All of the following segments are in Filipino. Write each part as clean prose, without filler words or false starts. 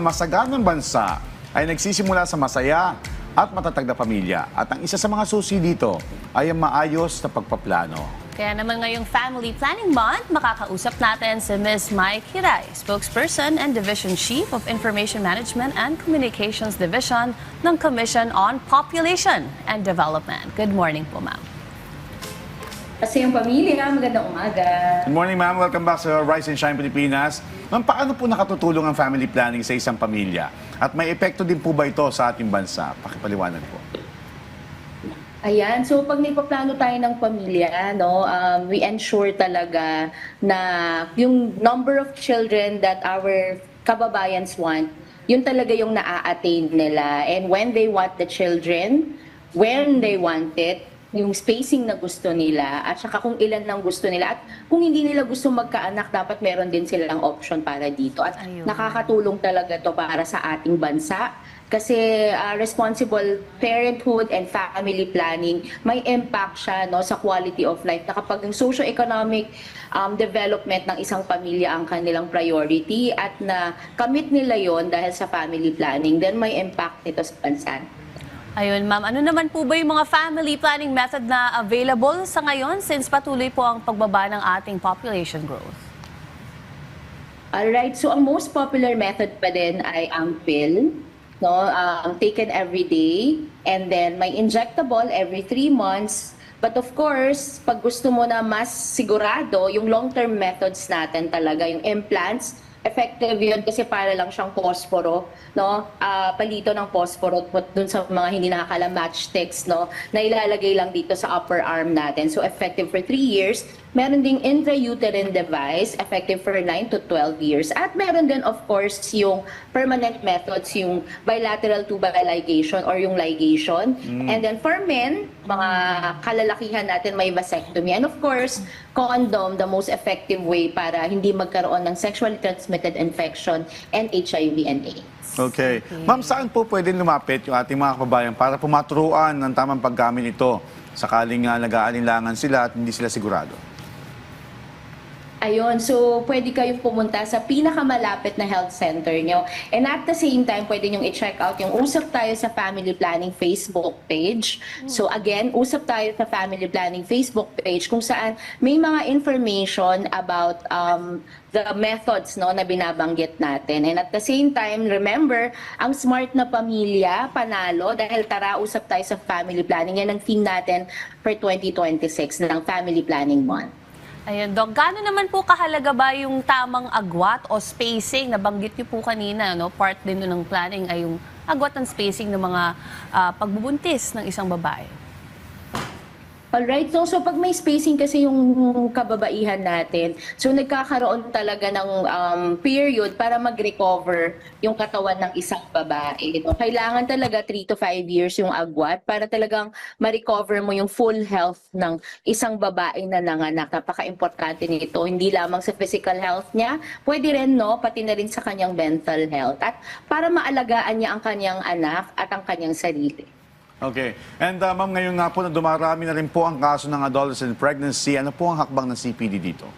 masaganang bansa ay nagsisimula sa masaya at matatag na pamilya. At ang isa sa mga susi dito ay ang maayos na pagpaplano. Kaya naman ngayong Family Planning Month, makakausap natin si Ms. Mike Hiray, Spokesperson and Division Chief of Information Management and Communications Division ng Commission on Population and Development. Good morning po, ma'am. Kasi yung pamilya, magandang umaga. Good morning, ma'am. Welcome back sa Rise and Shine Pilipinas. Ma'am, paano po nakatutulong ang family planning sa isang pamilya? At may epekto din po ba ito sa ating bansa? Pakipaliwanag po. Ayan, so pag nagpaplano tayo ng pamilya, no, we ensure talaga na yung number of children that our kababayans want, yun talaga yung naa-attain nila. And when they want the children, when they want it, yung spacing na gusto nila, at saka kung ilan lang gusto nila, at kung hindi nila gusto magkaanak, dapat meron din silang option para dito. At nakakatulong talaga to para sa ating bansa. Kasi responsible parenthood and family planning, may impact siya, no, sa quality of life. Na kapag yung socio-economic development ng isang pamilya ang kanilang priority at na kamit nila yon dahil sa family planning, then may impact nito sa bansa. Ayun, ma'am. Ano naman po ba yung mga family planning method na available sa ngayon since patuloy po ang pagbaba ng ating population growth? Alright, so ang most popular method pa din ay ang pill, no, taken every day, and then may injectable every 3 months. But of course, pag gusto mo na mas sigurado, yung long-term methods natin talaga, yung implants, effective yun kasi para lang siyang posporo, no? Palito ng posporo dun sa mga hindi nakakala matchsticks, no? Na ilalagay lang dito sa upper arm natin. So effective for 3 years. Meron ding intrauterine device, effective for 9 to 12 years. At meron din, of course, yung permanent methods, yung bilateral tubal ligation or yung ligation. And then for men, mga kalalakihan natin, may vasectomy. And of course, condom, the most effective way para hindi magkaroon ng sexually transmitted infection and HIV and AIDS. Okay. Ma'am, saan po pwedeng lumapit yung ating mga kababayan para pumaturuan ng tamang paggamit nito sakaling nag-aalinlangan sila at hindi sila sigurado? Ayun, so pwede kayong pumunta sa pinakamalapit na health center nyo. And at the same time, pwede nyong i-check out yung Usap Tayo sa Family Planning Facebook page. So again, Usap Tayo sa Family Planning Facebook page kung saan may mga information about the methods, no, na binabanggit natin. And at the same time, remember, ang smart na pamilya, panalo, dahil tara, usap tayo sa family planning. Yan ang theme natin for 2026 ng Family Planning Month. Ayun, Doc. Gaano naman po kahalaga ba yung tamang agwat o spacing? Nabanggit niyo po kanina, no? Part din ng planning ay yung agwat ng spacing ng mga pagbubuntis ng isang babae. Alright, so pag may spacing kasi yung kababaihan natin, so nagkakaroon talaga ng period para mag-recover yung katawan ng isang babae. No? Kailangan talaga 3 to 5 years yung agwat para talagang ma-recover mo yung full health ng isang babae na nanganak. Napaka-importante nito, hindi lamang sa physical health niya, pwede rin, no, pati na rin sa kanyang mental health. At para maalagaan niya ang kanyang anak at ang kanyang sarili. Okay. And ma'am, ngayon nga po na dumarami na rin po ang kaso ng adolescent pregnancy. Ano po ang hakbang ng CPD dito?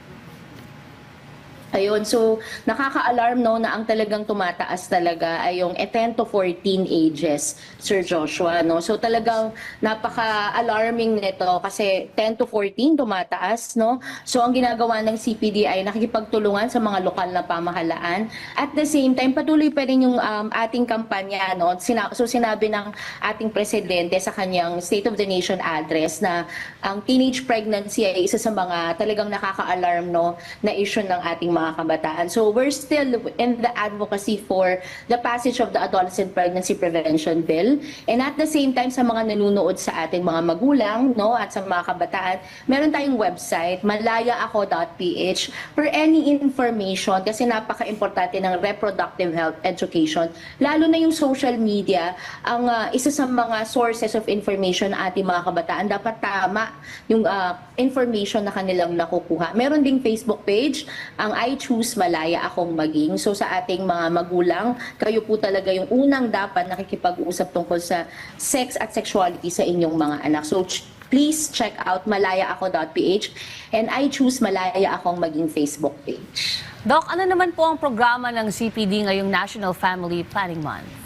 Ayun, so nakaka-alarm, no, na ang talagang tumataas talaga ay yung 10 to 14 ages, Sir Joshua, no. So talagang napaka-alarming nito kasi 10 to 14 tumataas, no. So ang ginagawa ng CPD ay nakikipagtulungan sa mga lokal na pamahalaan. At the same time, patuloy pa rin yung ating kampanya, no. So sinabi ng ating presidente sa kanyang State of the Nation address na ang teenage pregnancy ay isa sa mga talagang nakaka-alarm, no, na issue ng ating mga kabataan. So we're still in the advocacy for the passage of the Adolescent Pregnancy Prevention Bill. And at the same time, sa mga nanunood sa ating mga magulang, no, at sa mga kabataan, meron tayong website, malayaako.ph, for any information kasi napaka-importante ng reproductive health education. Lalo na yung social media, ang isa sa mga sources of information ng ating mga kabataan, dapat tama yung information na kanilang nakukuha. Meron ding Facebook page, ang I Choose Malaya Akong Maging. So sa ating mga magulang, kayo po talaga yung unang dapat nakikipag-usap tungkol sa sex at sexuality sa inyong mga anak. So please check out malayaako.ph and I choose Malaya Akong maging Facebook page. Doc, ano naman po ang programa ng CPD ngayong National Family Planning Month?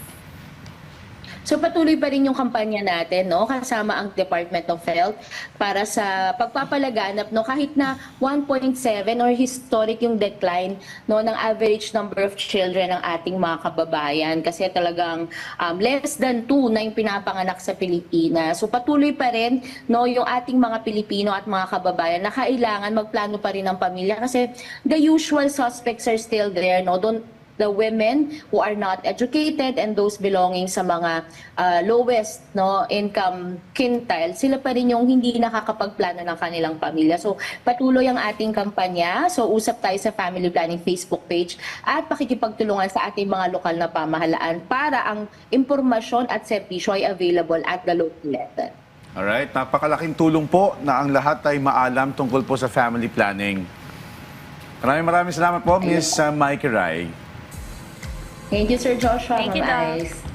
So patuloy pa rin yung kampanya natin, no, kasama ang Department of Health para sa pagpapalaganap, no, kahit na 1.7 or historic yung decline, no, ng average number of children ng ating mga kababayan kasi talagang less than 2 na yung pinapanganak sa Pilipinas. So patuloy pa rin, no, yung ating mga Pilipino at mga kababayan na kailangan magplano pa rin ng pamilya kasi the usual suspects are still there, no, the women who are not educated and those belonging sa mga lowest, no, income quintile, sila pa rin yung hindi nakakapagplano ng kanilang pamilya. So patuloy ang ating kampanya. So usap tayo sa Family Planning Facebook page at pakikipagtulungan sa ating mga lokal na pamahalaan para ang impormasyon at serbisyo ay available at the local level. Alright, napakalaking tulong po na ang lahat ay maalam tungkol po sa family planning. Maraming salamat po, Ms. Mikey Rai. Thank you, Sir Joshua. Thank you, Mga Doc. eyes.